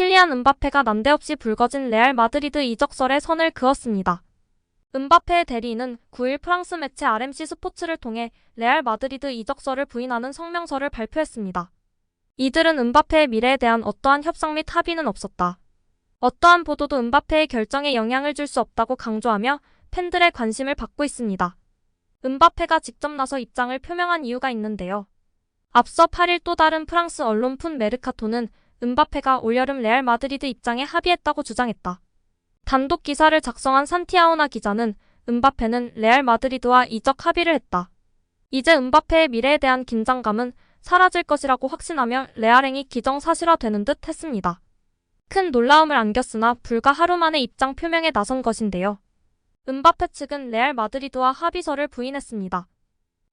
킬리안 음바페가 난데없이 불거진 레알 마드리드 이적설에 선을 그었습니다. 음바페의 대리인은 9일 프랑스 매체 RMC 스포츠를 통해 레알 마드리드 이적설을 부인하는 성명서를 발표했습니다. 이들은 음바페의 미래에 대한 어떠한 협상 및 합의는 없었다. 어떠한 보도도 음바페의 결정에 영향을 줄 수 없다고 강조하며 팬들의 관심을 받고 있습니다. 음바페가 직접 나서 입장을 표명한 이유가 있는데요. 앞서 8일 또 다른 프랑스 언론 푼 메르카토는 음바페가 올여름 레알 마드리드 입장에 합의했다고 주장했다. 단독 기사를 작성한 산티아오나 기자는 음바페는 레알 마드리드와 이적 합의를 했다. 이제 음바페의 미래에 대한 긴장감은 사라질 것이라고 확신하며 레알행이 기정사실화되는 듯 했습니다. 큰 놀라움을 안겼으나 불과 하루 만에 입장 표명에 나선 것인데요. 음바페 측은 레알 마드리드와 합의서를 부인했습니다.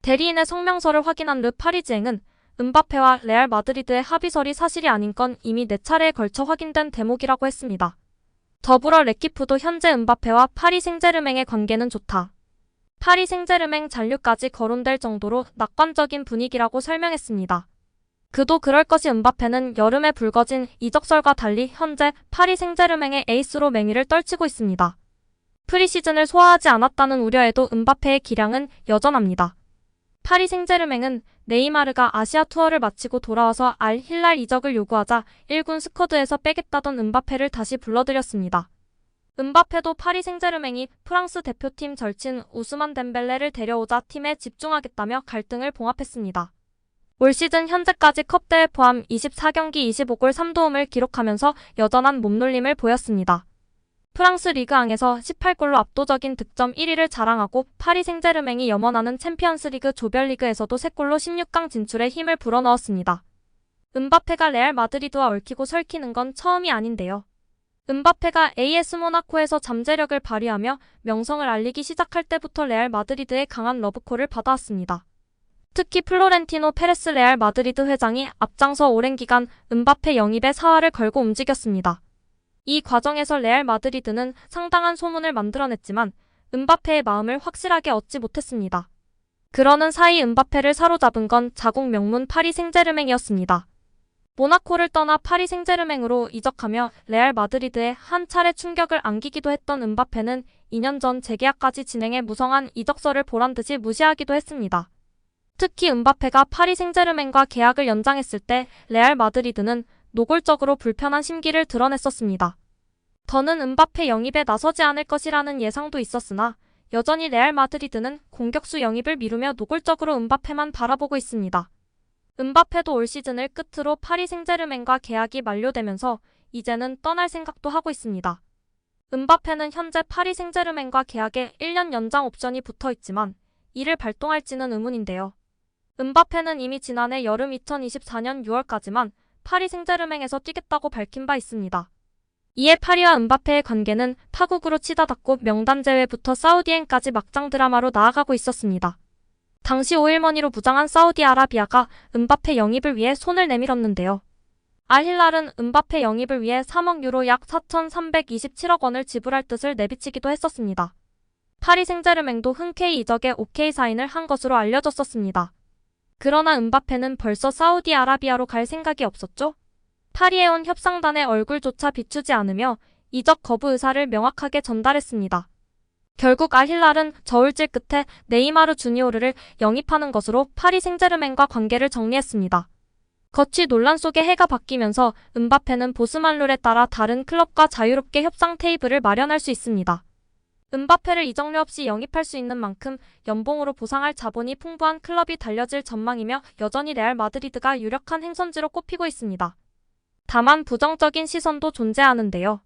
대리인의 성명서를 확인한 르 파리지앵은 음바페와 레알 마드리드의 합의설이 사실이 아닌 건 이미 4차례에 걸쳐 확인된 대목이라고 했습니다. 더불어 레키프도 현재 음바페와 파리 생제르맹의 관계는 좋다. 파리 생제르맹 잔류까지 거론될 정도로 낙관적인 분위기라고 설명했습니다. 그도 그럴 것이 음바페는 여름에 불거진 이적설과 달리 현재 파리 생제르맹의 에이스로 맹위를 떨치고 있습니다. 프리시즌을 소화하지 않았다는 우려에도 음바페의 기량은 여전합니다. 파리 생제르맹은 네이마르가 아시아 투어를 마치고 돌아와서 알 힐랄 이적을 요구하자 1군 스쿼드에서 빼겠다던 음바페를 다시 불러들였습니다. 음바페도 파리 생제르맹이 프랑스 대표팀 절친 우스만 덴벨레를 데려오자 팀에 집중하겠다며 갈등을 봉합했습니다. 올 시즌 현재까지 컵대회 포함 24경기 25골 3도움을 기록하면서 여전한 몸놀림을 보였습니다. 프랑스 리그앙에서 18골로 압도적인 득점 1위를 자랑하고 파리 생제르맹이 염원하는 챔피언스리그 조별리그에서도 3골로 16강 진출에 힘을 불어넣었습니다. 음바페가 레알 마드리드와 얽히고 설키는 건 처음이 아닌데요. 음바페가 AS 모나코에서 잠재력을 발휘하며 명성을 알리기 시작할 때부터 레알 마드리드의 강한 러브콜을 받아왔습니다. 특히 플로렌티노 페레스 레알 마드리드 회장이 앞장서 오랜 기간 음바페 영입에 사활을 걸고 움직였습니다. 이 과정에서 레알 마드리드는 상당한 소문을 만들어냈지만 음바페의 마음을 확실하게 얻지 못했습니다. 그러는 사이 음바페를 사로잡은 건 자국 명문 파리 생제르맹이었습니다. 모나코를 떠나 파리 생제르맹으로 이적하며 레알 마드리드에 한 차례 충격을 안기기도 했던 음바페는 2년 전 재계약까지 진행해 무성한 이적설을 보란듯이 무시하기도 했습니다. 특히 음바페가 파리 생제르맹과 계약을 연장했을 때 레알 마드리드는 노골적으로 불편한 심기를 드러냈었습니다. 더는 음바페 영입에 나서지 않을 것이라는 예상도 있었으나 여전히 레알 마드리드는 공격수 영입을 미루며 노골적으로 음바페만 바라보고 있습니다. 음바페도 올 시즌을 끝으로 파리 생제르맹과 계약이 만료되면서 이제는 떠날 생각도 하고 있습니다. 음바페는 현재 파리 생제르맹과 계약에 1년 연장 옵션이 붙어있지만 이를 발동할지는 의문인데요. 음바페는 이미 지난해 여름 2024년 6월까지만 파리 생제르맹에서 뛰겠다고 밝힌 바 있습니다. 이에 파리와 음바페의 관계는 파국으로 치닫았고 명단 제외부터 사우디엔까지 막장 드라마로 나아가고 있었습니다. 당시 오일머니로 무장한 사우디아라비아가 음바페 영입을 위해 손을 내밀었는데요. 알힐랄은 음바페 영입을 위해 3억 유로 약 4,327억 원을 지불할 뜻을 내비치기도 했었습니다. 파리 생제르맹도 흔쾌히 이적에 오케이 사인을 한 것으로 알려졌었습니다. 그러나 음바페는 벌써 사우디아라비아로 갈 생각이 없었죠? 파리에 온 협상단의 얼굴조차 비추지 않으며 이적 거부 의사를 명확하게 전달했습니다. 결국 알힐랄은 저울질 끝에 네이마르 주니오르를 영입하는 것으로 파리 생제르맹과 관계를 정리했습니다. 거취 논란 속에 해가 바뀌면서 음바페는 보스만 룰에 따라 다른 클럽과 자유롭게 협상 테이블을 마련할 수 있습니다. 음바페를 이적료 없이 영입할 수 있는 만큼 연봉으로 보상할 자본이 풍부한 클럽이 달려질 전망이며 여전히 레알 마드리드가 유력한 행선지로 꼽히고 있습니다. 다만 부정적인 시선도 존재하는데요.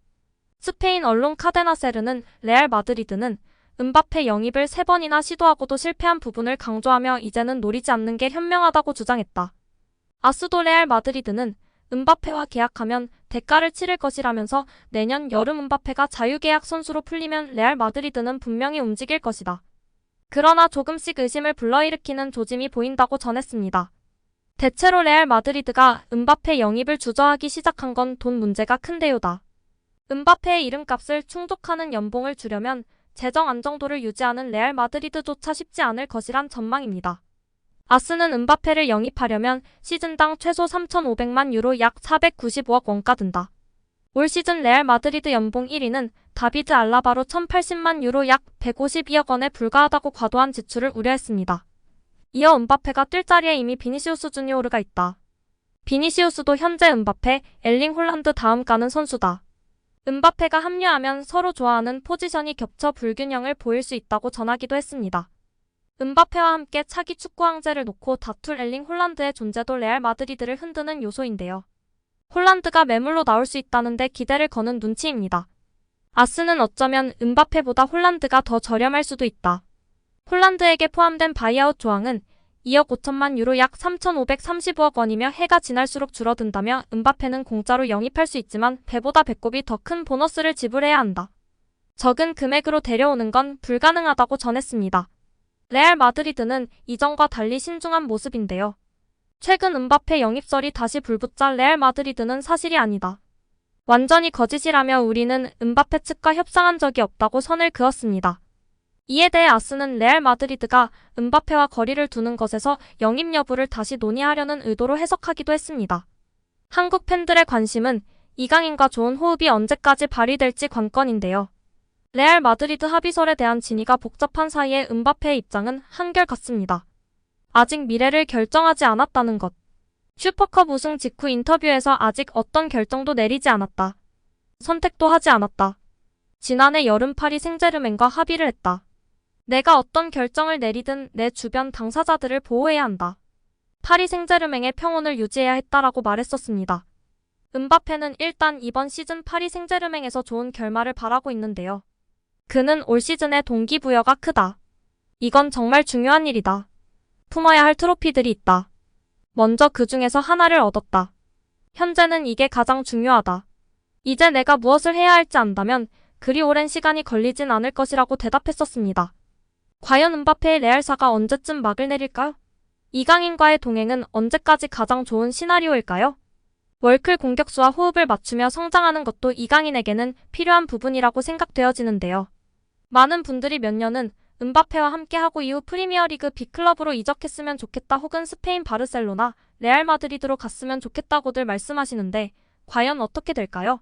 스페인 언론 카데나세르는 레알 마드리드는 음바페 영입을 3번이나 시도하고도 실패한 부분을 강조하며 이제는 노리지 않는 게 현명하다고 주장했다. 아스도 레알 마드리드는 음바페와 계약하면 대가를 치를 것이라면서 내년 여름 음바페가 자유계약 선수로 풀리면 레알 마드리드는 분명히 움직일 것이다. 그러나 조금씩 의심을 불러일으키는 조짐이 보인다고 전했습니다. 대체로 레알 마드리드가 음바페 영입을 주저하기 시작한 건 돈 문제가 큰데요다. 음바페의 이름값을 충족하는 연봉을 주려면 재정 안정도를 유지하는 레알 마드리드조차 쉽지 않을 것이란 전망입니다. 아스는 음바페를 영입하려면 시즌당 최소 3,500만 유로 약 495억 원가 든다. 올 시즌 레알 마드리드 연봉 1위는 다비드 알라바로 1080만 유로 약 152억 원에 불과하다고 과도한 지출을 우려했습니다. 이어 음바페가 뛸 자리에 이미 비니시우스 주니오르가 있다. 비니시우스도 현재 음바페, 엘링 홀란드 다음 가는 선수다. 음바페가 합류하면 서로 좋아하는 포지션이 겹쳐 불균형을 보일 수 있다고 전하기도 했습니다. 음바페와 함께 차기 축구 황제를 놓고 다툴 엘링 홀란드의 존재도 레알 마드리드를 흔드는 요소인데요. 홀란드가 매물로 나올 수 있다는데 기대를 거는 눈치입니다. 아스는 어쩌면 음바페보다 홀란드가 더 저렴할 수도 있다. 홀란드에게 포함된 바이아웃 조항은 2억 5천만 유로 약 3,535억 원이며 해가 지날수록 줄어든다며 음바페는 공짜로 영입할 수 있지만 배보다 배꼽이 더 큰 보너스를 지불해야 한다. 적은 금액으로 데려오는 건 불가능하다고 전했습니다. 레알 마드리드는 이전과 달리 신중한 모습인데요. 최근 음바페 영입설이 다시 불붙자 레알 마드리드는 사실이 아니다. 완전히 거짓이라며 우리는 음바페 측과 협상한 적이 없다고 선을 그었습니다. 이에 대해 아스는 레알 마드리드가 음바페와 거리를 두는 것에서 영입 여부를 다시 논의하려는 의도로 해석하기도 했습니다. 한국 팬들의 관심은 이강인과 좋은 호흡이 언제까지 발휘될지 관건인데요. 레알 마드리드 합의설에 대한 진위가 복잡한 사이에 음바페의 입장은 한결같습니다. 아직 미래를 결정하지 않았다는 것. 슈퍼컵 우승 직후 인터뷰에서 아직 어떤 결정도 내리지 않았다. 선택도 하지 않았다. 지난해 여름 파리 생제르맹과 합의를 했다. 내가 어떤 결정을 내리든 내 주변 당사자들을 보호해야 한다. 파리 생제르맹의 평온을 유지해야 했다라고 말했었습니다. 음바페는 일단 이번 시즌 파리 생제르맹에서 좋은 결말을 바라고 있는데요. 그는 올 시즌의 동기부여가 크다. 이건 정말 중요한 일이다. 품어야 할 트로피들이 있다. 먼저 그 중에서 하나를 얻었다. 현재는 이게 가장 중요하다. 이제 내가 무엇을 해야 할지 안다면 그리 오랜 시간이 걸리진 않을 것이라고 대답했었습니다. 과연 음바페의 레알사가 언제쯤 막을 내릴까요? 이강인과의 동행은 언제까지 가장 좋은 시나리오일까요? 월클 공격수와 호흡을 맞추며 성장하는 것도 이강인에게는 필요한 부분이라고 생각되어지는데요. 많은 분들이 몇 년은 음바페와 함께하고 이후 프리미어리그 B클럽으로 이적했으면 좋겠다 혹은 스페인 바르셀로나, 레알 마드리드로 갔으면 좋겠다고들 말씀하시는데 과연 어떻게 될까요?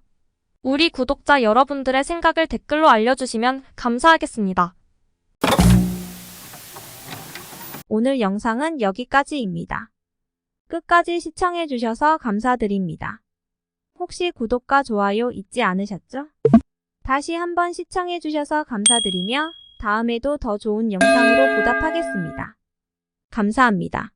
우리 구독자 여러분들의 생각을 댓글로 알려주시면 감사하겠습니다. 오늘 영상은 여기까지입니다. 끝까지 시청해주셔서 감사드립니다. 혹시 구독과 좋아요 잊지 않으셨죠? 다시 한번 시청해주셔서 감사드리며 다음에도 더 좋은 영상으로 보답하겠습니다. 감사합니다.